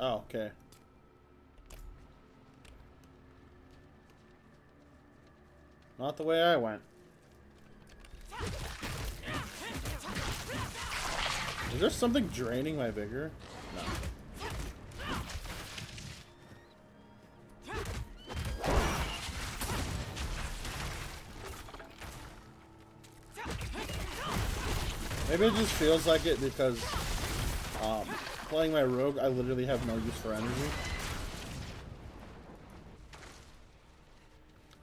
Oh, okay. Not the way I went. Is there something draining my vigor? No. Maybe it just feels like it because playing my rogue, I literally have no use for energy.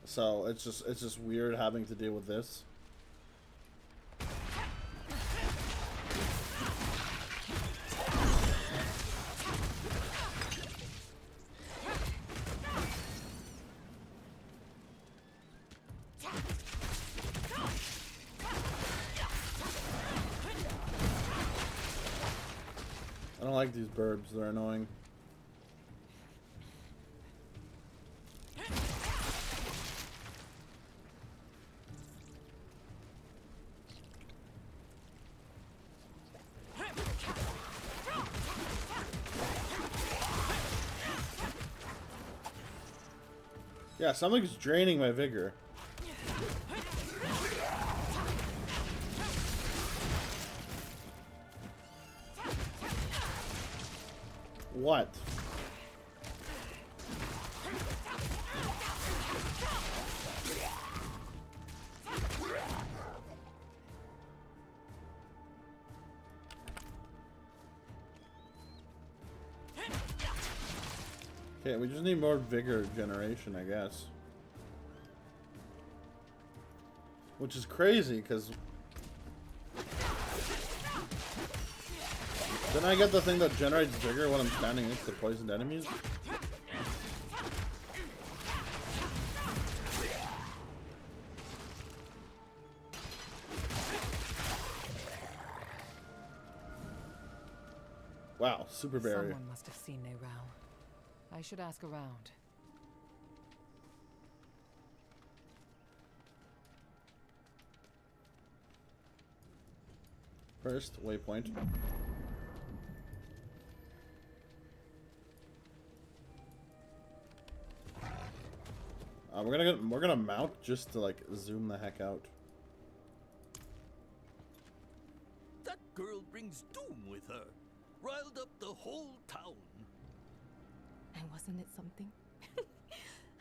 So it's just weird having to deal with this. I don't like these burbs, they're annoying. Yeah, something's draining my vigor. What? Okay, we just need more vigor generation, I guess. Which is crazy, because... Didn't I get the thing that generates vigor when I'm standing next to poisoned enemies? Wow, super barrier. Someone must have seen renown. I should ask around. First waypoint. We're gonna mount just to like zoom the heck out. That girl brings doom with her. Riled up the whole town. And wasn't it something?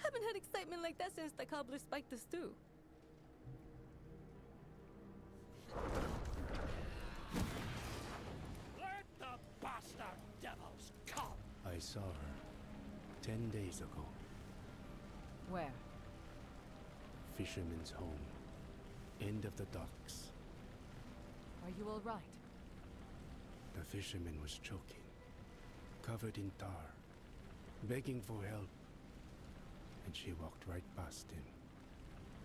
Haven't had excitement like that since the cobbler spiked the stew. Let the bastard devils come! I saw her 10 days ago. Where? Fisherman's home. End of the docks. Are you all right? The fisherman was choking, covered in tar, begging for help. And she walked right past him.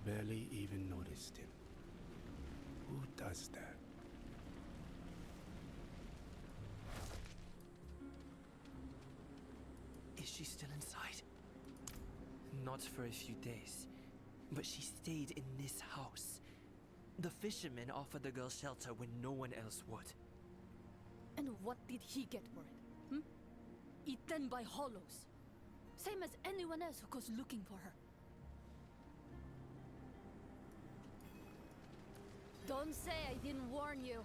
Barely even noticed him. Who does that? Is she still inside? Not for a few days, but she stayed in this house. The fisherman offered the girl shelter when no one else would. And what did he get for it? Eaten by hollows. Same as anyone else who goes looking for her. Don't say I didn't warn you.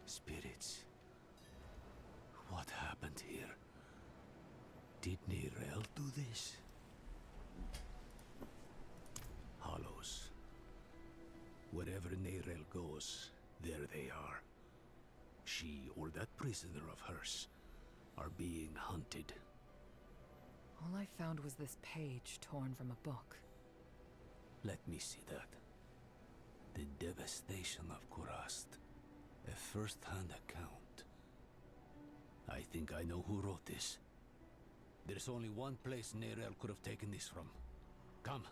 Spirits. What happened here? Did Nirel do this? Hollows. Wherever Nirel goes, there they are. She or that prisoner of hers are being hunted. All I found was this page torn from a book. Let me see that. The devastation of Kurast. A first-hand account. I think I know who wrote this. There's only one place Nirel could have taken this from. Come.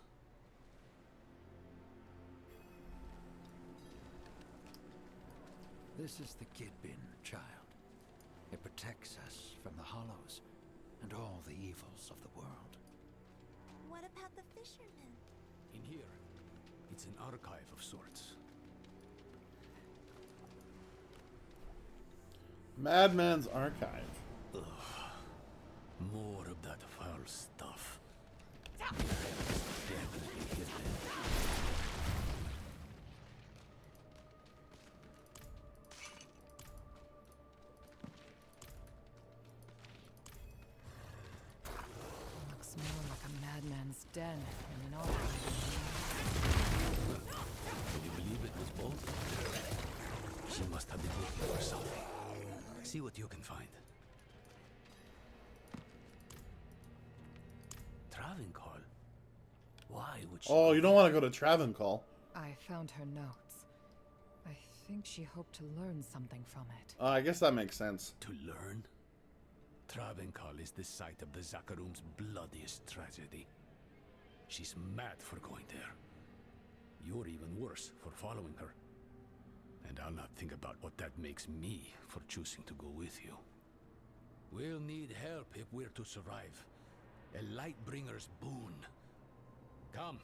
This is the Kidbin, child. It protects us from the Hollows and all the evils of the world. What about the fishermen? In here, it's an archive of sorts. Madman's Archive. Ugh. More of that foul stuff. Definitely hidden. Looks more like a madman's den than an archive. Can you believe it was both? She must have been looking for something. See what you can find. Travincal? Why would she... Oh, you don't want to go to Travincal. I found her notes. I think she hoped to learn something from it. I guess that makes sense. To learn? Travincal is the site of the Zakaroom's bloodiest tragedy. She's mad for going there. You're even worse for following her. And I'll not think about what that makes me for choosing to go with you. We'll need help if we're to survive. A Lightbringer's boon. Come,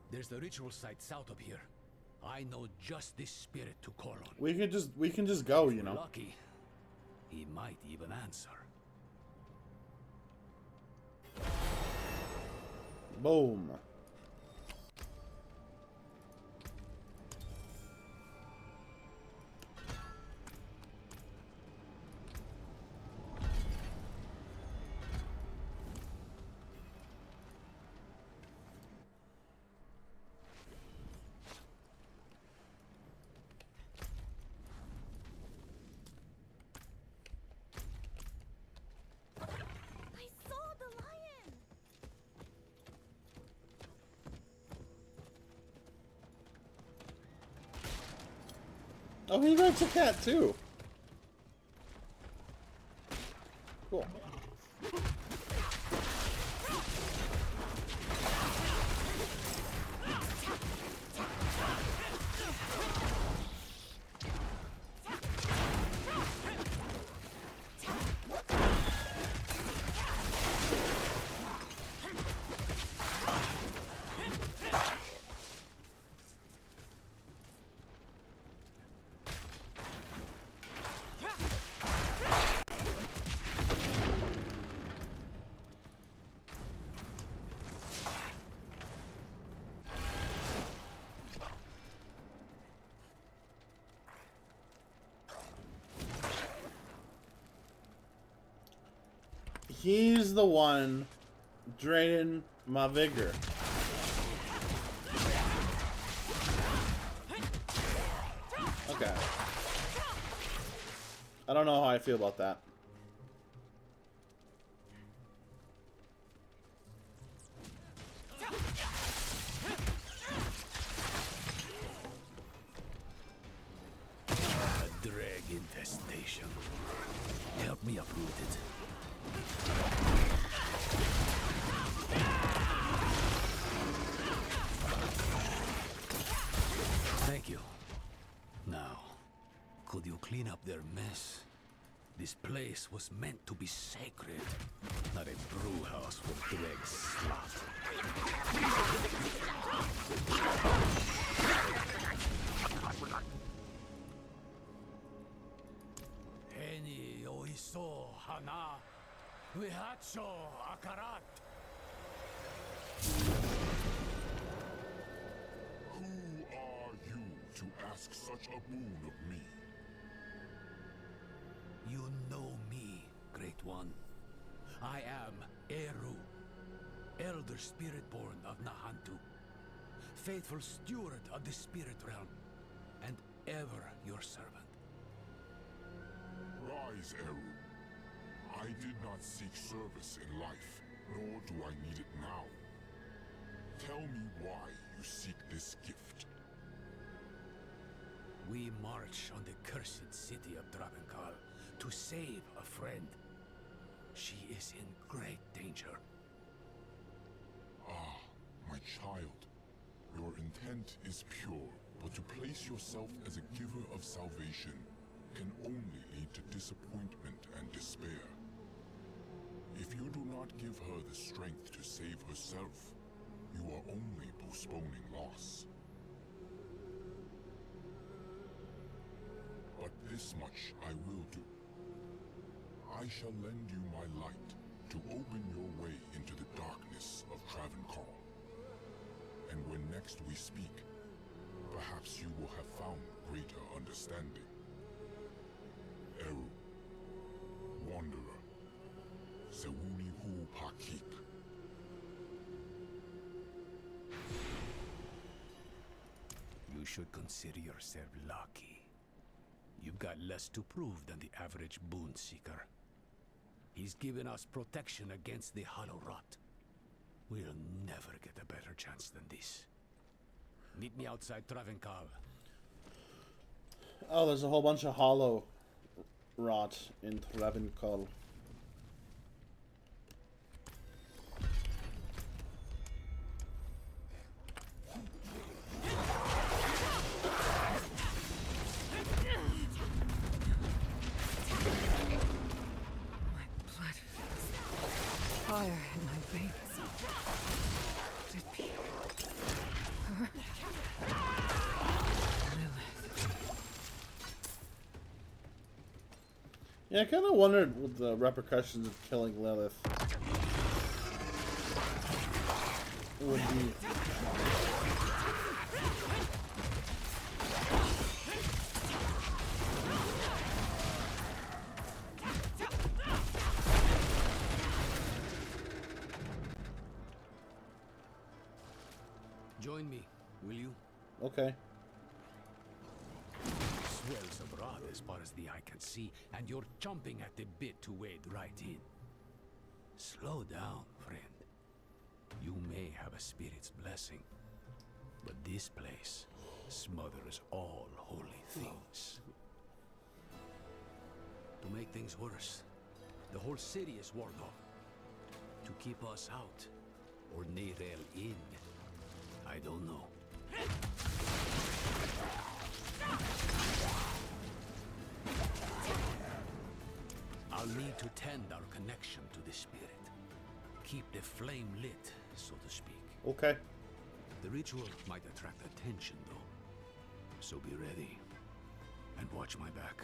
there's the ritual site south of here. I know just this spirit to call on. We can just go, you If we're know. lucky, he might even answer. Boom. I saw the lion! Oh, he likes a cat too. Cool. He's the one draining my vigor. Okay. I don't know how I feel about that. A drag infestation. Help me uproot it. Thank you. Now, could you clean up their mess? This place was meant to be sacred, not a brew house for drag slop. Heni oiso hana vihacho akarat. Who are you to ask such a boon of me? You know me, Great One. I am Eru, Elder Spiritborn of Nahantu, faithful steward of the Spirit Realm, and ever your servant. Rise, Eru. I did not seek service in life, nor do I need it now. Tell me why you seek this gift. We march on the cursed city of Travincal to save a friend. She is in great danger. Ah, my child. Your intent is pure, but to place yourself as a giver of salvation can only lead to disappointment and despair. If you do not give her the strength to save herself, you are only postponing loss. But this much I will do. I shall lend you my light to open your way into the darkness of Travincal. And when next we speak, perhaps you will have found greater understanding. Eru, Wanderer, Sewuni Hu Pakik. You should consider yourself lucky. You've got less to prove than the average boon seeker. He's given us protection against the hollow rot. We'll never get a better chance than this. Meet me outside Travincal. Oh, there's a whole bunch of hollow rot in Travincal. Fire in my veins. Could it be her? Lilith. Yeah, I kind of wondered what the repercussions of killing Lilith would be. Join me, will you? Okay. Swells abroad as far as the eye can see, and you're chomping at the bit to wade right in. Slow down, friend. You may have a spirit's blessing, but this place smothers all holy things. To make things worse, the whole city is walled off. To keep us out, or Neirel in, I don't know. I'll need to tend our connection to the spirit. Keep the flame lit, so to speak. Okay. The ritual might attract attention, though. So be ready. And watch my back.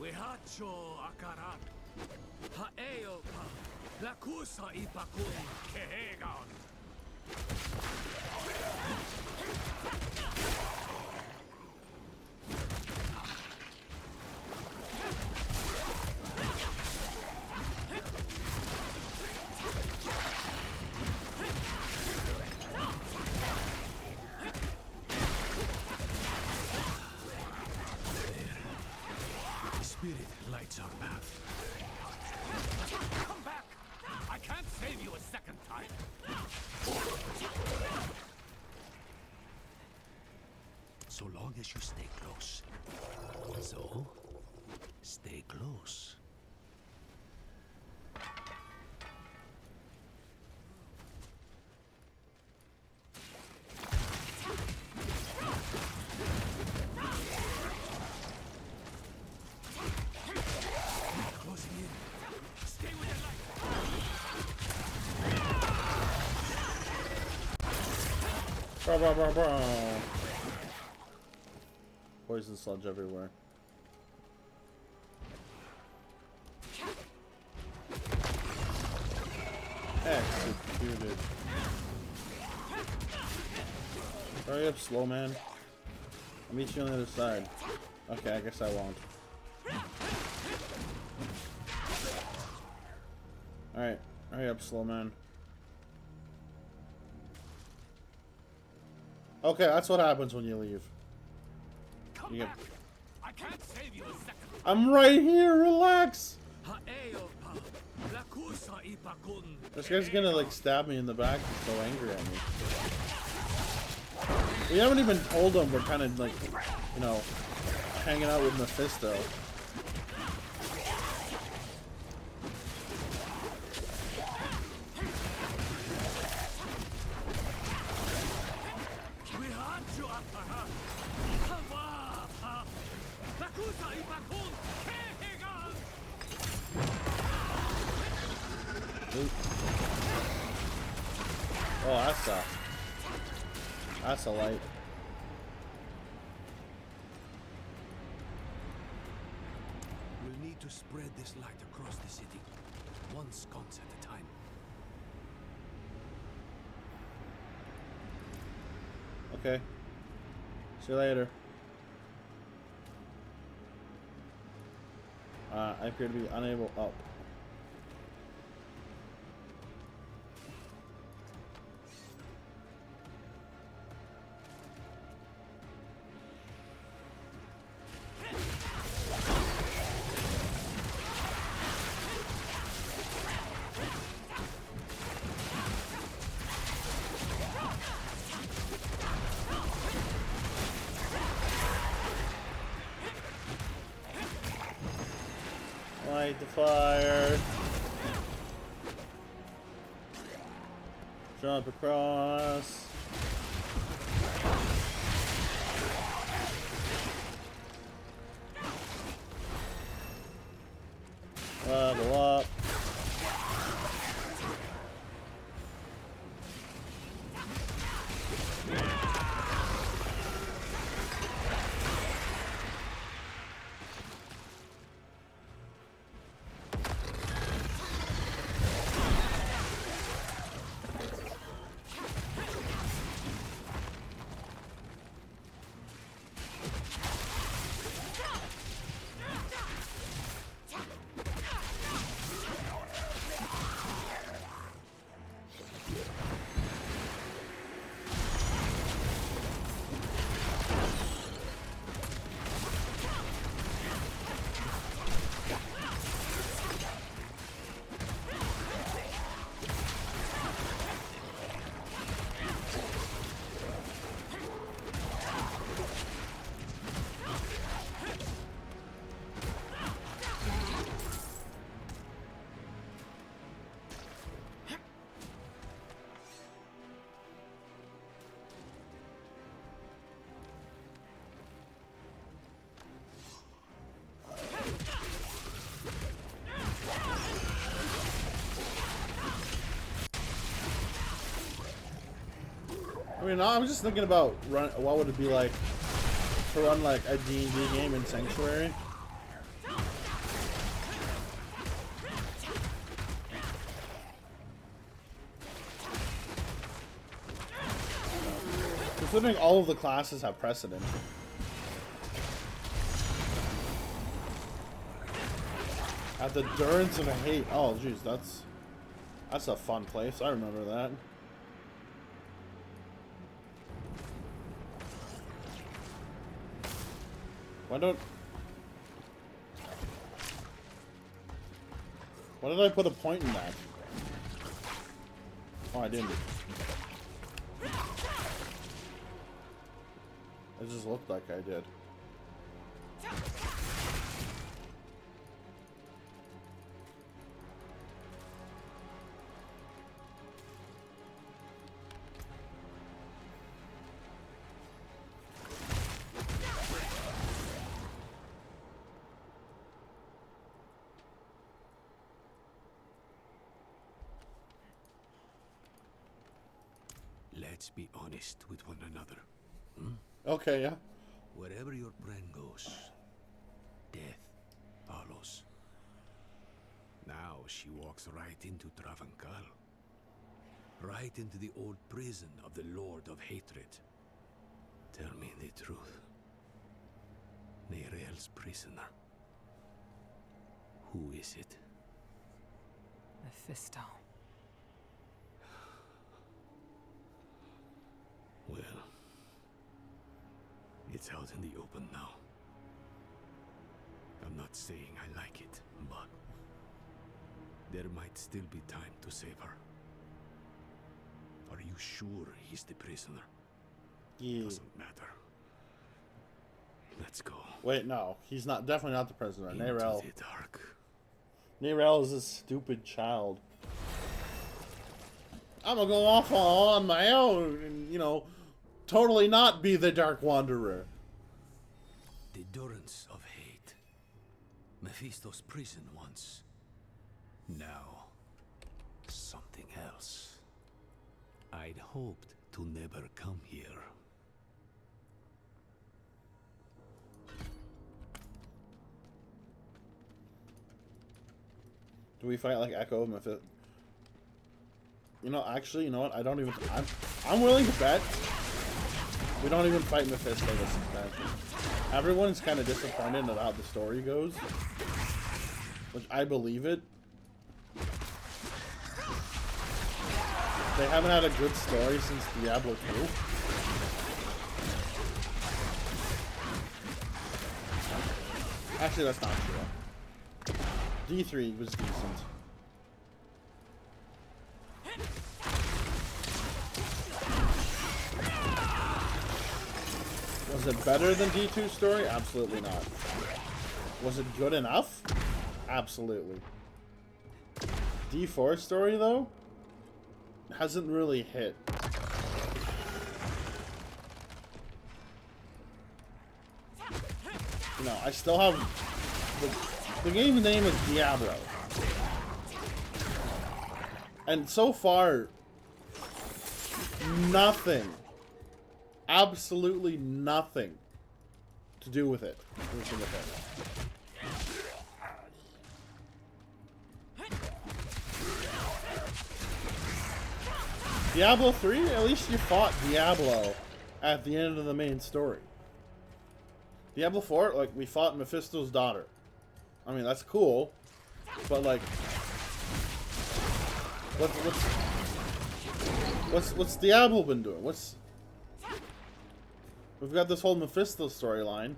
Wehacho akarat. Ha'eo pa. Lakusa ipakun kehegan. The spirit lights our path. Come back! I can't save you a second time! So long as you stay close. So, stay close. Closing in. Stay with your light. Blah, blah, blah, blah. Poison sludge everywhere. Executed. Hurry up, slow man. I'll meet you on the other side. Okay, I guess I won't. Alright, hurry up, slow man. Okay, that's what happens when you leave. Come You back! I can't save you a second. I'm right here, relax! This guy's gonna like stab me in the back, he's so angry at me. We haven't even told him we're kind of like, you know, hanging out with Mephisto. Oh, that's a light. We'll need to spread this light across the city, one sconce at a time. Okay. See you later. I appear to be unable. Oh. Light the fire. Jump across. Level up. I mean, I'm just thinking about what would it be like to run like a D&D game in Sanctuary. Considering all of the classes have precedent. At the Durance of Hate. Oh, jeez, that's a fun place. I remember that. Why did I put a point in that? Oh, I didn't. It just looked like I did. Let's be honest with one another. Okay, yeah. Wherever your brain goes, death follows. Now she walks right into Travincal. Right into the old prison of the Lord of Hatred. Tell me the truth. Neirel's prisoner. Who is it? Mephisto. Well, it's out in the open now. I'm not saying I like it, but there might still be time to save her. Are you sure he's the prisoner? Yeah. Doesn't matter. Let's go. Wait, no. He's not. Definitely not the prisoner. Into Neirel. the dark. Neirel is a stupid child. I'm gonna go off on my own and, you know, totally not be the Dark Wanderer. The Durance of Mephisto's prison once. Now, something else. I'd hoped to never come here. Do we fight like Echo and Mephisto? You know, actually, you know what? I don't even. I'm willing to bet we don't even fight Mephisto this expansion. Everyone's kind of disappointed at how the story goes, which I believe it. They haven't had a good story since Diablo 2. Actually, that's not true. D3 was decent. Was it better than D2's story? Absolutely not. Was it good enough? Absolutely. D4's story, though, hasn't really hit. You know, I still have... The game's name is Diablo. And so far, nothing, absolutely nothing to do with it. Diablo 3, at least you fought Diablo at the end of the main story. Diablo 4, like, we fought Mephisto's daughter. I mean, that's cool, but like, what's Diablo been doing? We've got this whole Mephisto storyline,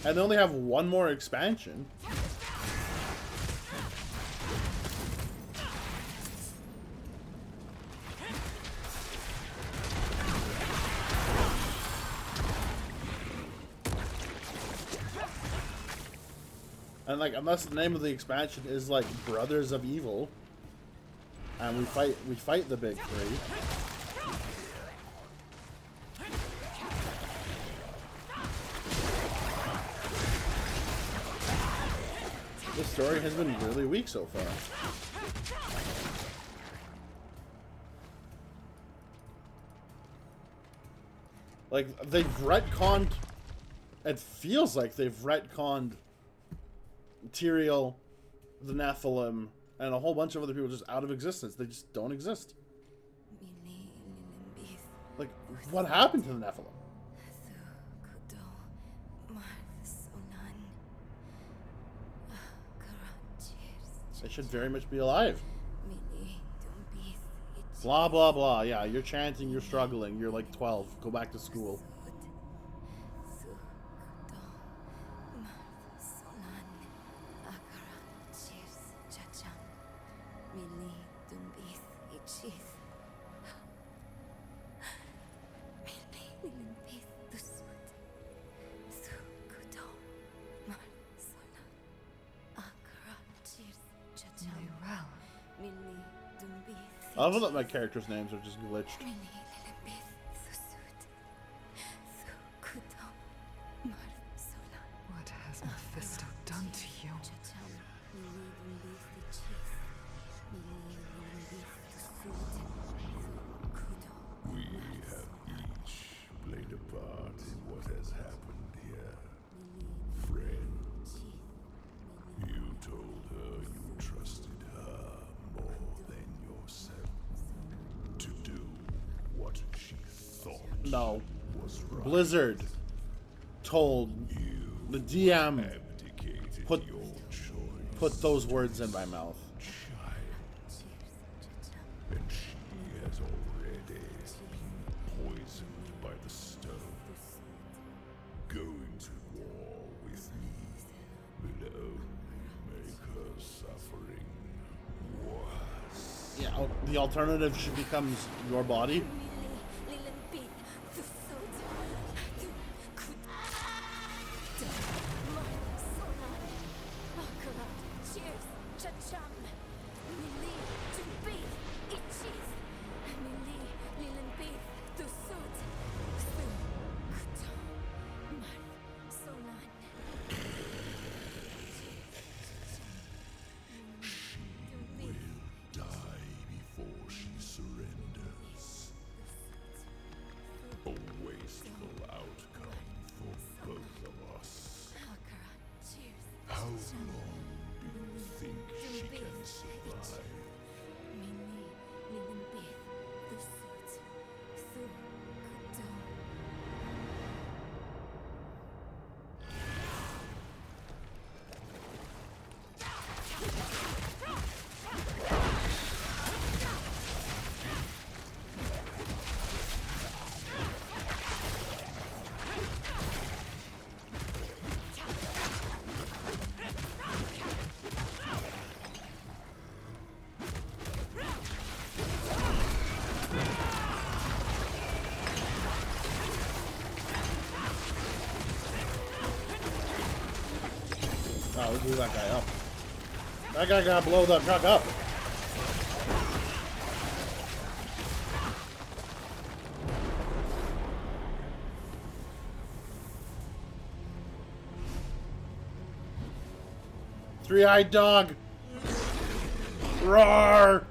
and they only have one more expansion. And like, unless the name of the expansion is like Brothers of Evil, and we fight the big three. This story has been really weak so far. Like, they've retconned. It feels like they've retconned Tyrael, the Nephilim, and a whole bunch of other people just out of existence. They just don't exist. Like, what happened to the Nephilim? They should very much be alive. Blah, blah, blah. Yeah, you're chanting, you're struggling. You're like 12. Go back to school. I love that my characters' names are just glitched. What has Mephisto done to you? We have each played a part in what has happened here. Friend, you told her you trusted her more than yourself to do what she thought No. was right. Blizzard told the DM put those words in my mouth. And she has already been poisoned by the stone. Going to war with me will only make her suffering worse. Yeah, the alternative she becomes your body. we blew that guy up. That guy got blown the fuck up. Three-eyed dog. Roar.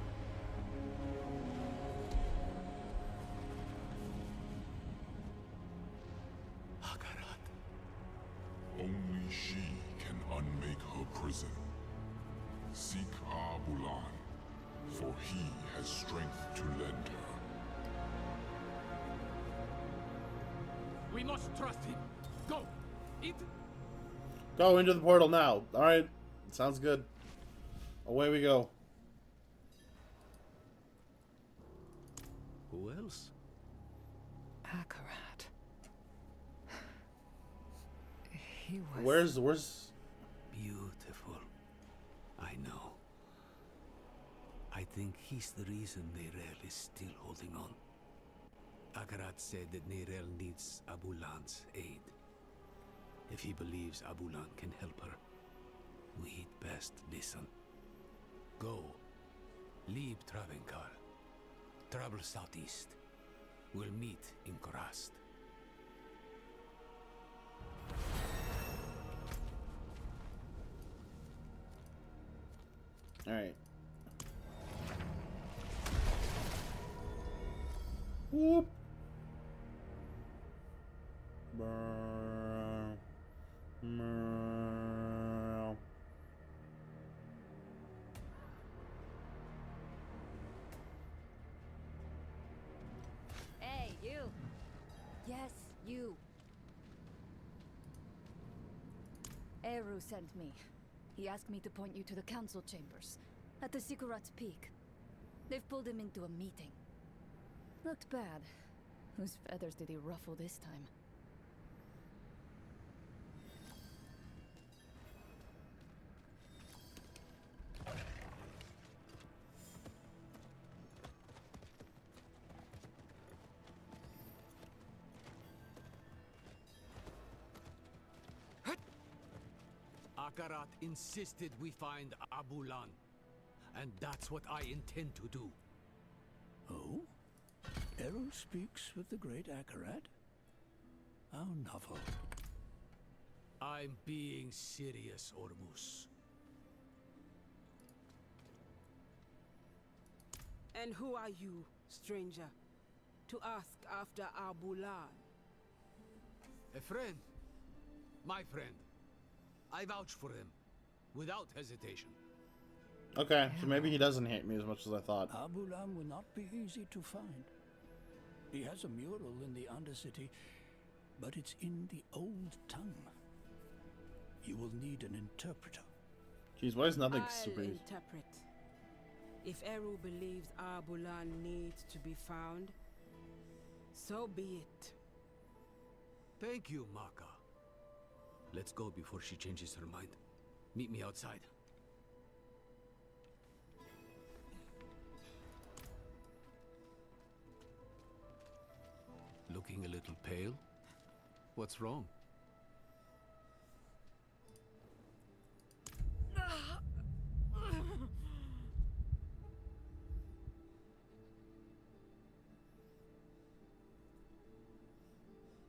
Only she can unmake her prison. Seek Abulan, for he has strength to lend her. We must trust him. Go. Go into the portal now. All right. Sounds good. Away we go. Who else? Akarat. He was... Where's... Beautiful. I know. I think he's the reason Neyrelle is still holding on. Akarat said that Neyrelle needs Abulan's aid. If he believes Abulan can help her, we'd best listen. Go. Leave Travincal. Travel southeast. We'll meet in Kurast. Alright. Whoop. Hey, you! Yes, you. Eru sent me. He asked me to point you to the council chambers, at the Sikurat's Peak. They've pulled him into a meeting. Looked bad. Whose feathers did he ruffle this time? Akarat insisted we find Abulan, and that's what I intend to do. Oh? Eru speaks with the great Akarat? How novel. I'm being serious, Ormus. And who are you, stranger, to ask after Abulan? A friend. My friend. I vouch for him, without hesitation. Okay, so maybe he doesn't hate me as much as I thought. Abulan will not be easy to find. He has a mural in the Undercity, but it's in the old tongue. You will need an interpreter. Jeez, why is nothing I'll super easy? interpret. If Eru believes Abulan needs to be found, so be it. Thank you, Maka. Let's go before she changes her mind. Meet me outside. Looking a little pale? What's wrong?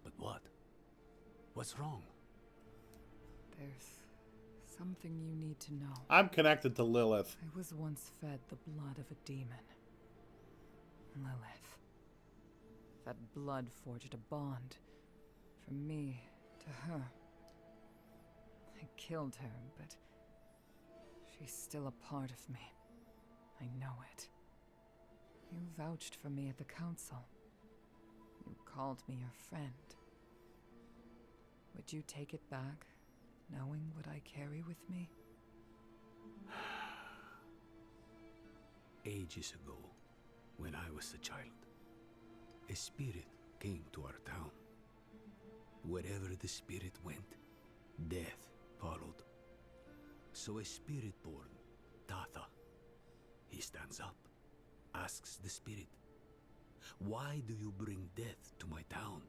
But what? What's wrong? There's something you need to know. I'm connected to Lilith. I was once fed the blood of a demon. Lilith. That blood forged a bond from me to her. I killed her, but she's still a part of me. I know it. You vouched for me at the council. You called me your friend. Would you take it back, knowing what I carry with me? Ages ago, when I was a child, a spirit came to our town. Wherever the spirit went, death followed. So a spirit born, Tatha, he stands up, asks the spirit, "Why do you bring death to my town?"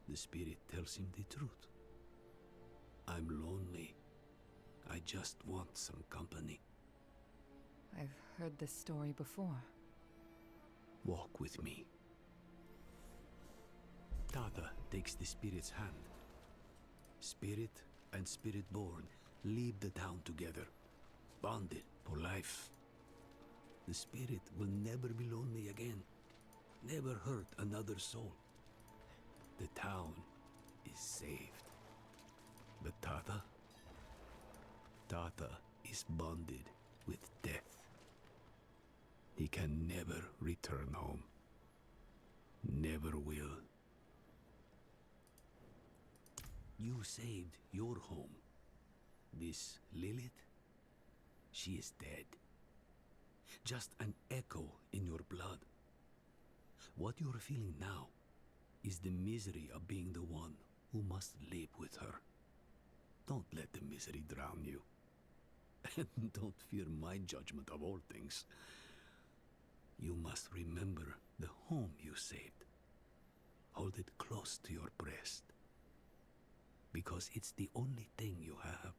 The spirit tells him the truth. "I'm lonely. I just want some company. I've heard this story before. Walk with me. Tata takes the spirit's hand. Spirit and spirit-born leave the town together, bonded for life. The spirit will never be lonely again, never hurt another soul. The town is saved. But Tata is bonded with death. He can never return home. Never will. You saved your home. This Lilith, she is dead. Just an echo in your blood. What you're feeling now is the misery of being the one who must live with her. Don't let the misery drown you. And don't fear my judgment of all things. You must remember the home you saved. Hold it close to your breast. Because it's the only thing you have.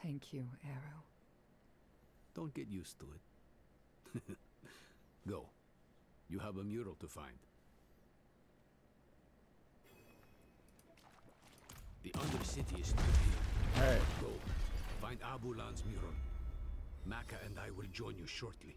Thank you, Eru. Don't get used to it. Go. You have a mural to find. The Undercity is still here. Alright. Go. Find Abulan's mural. Maka and I will join you shortly.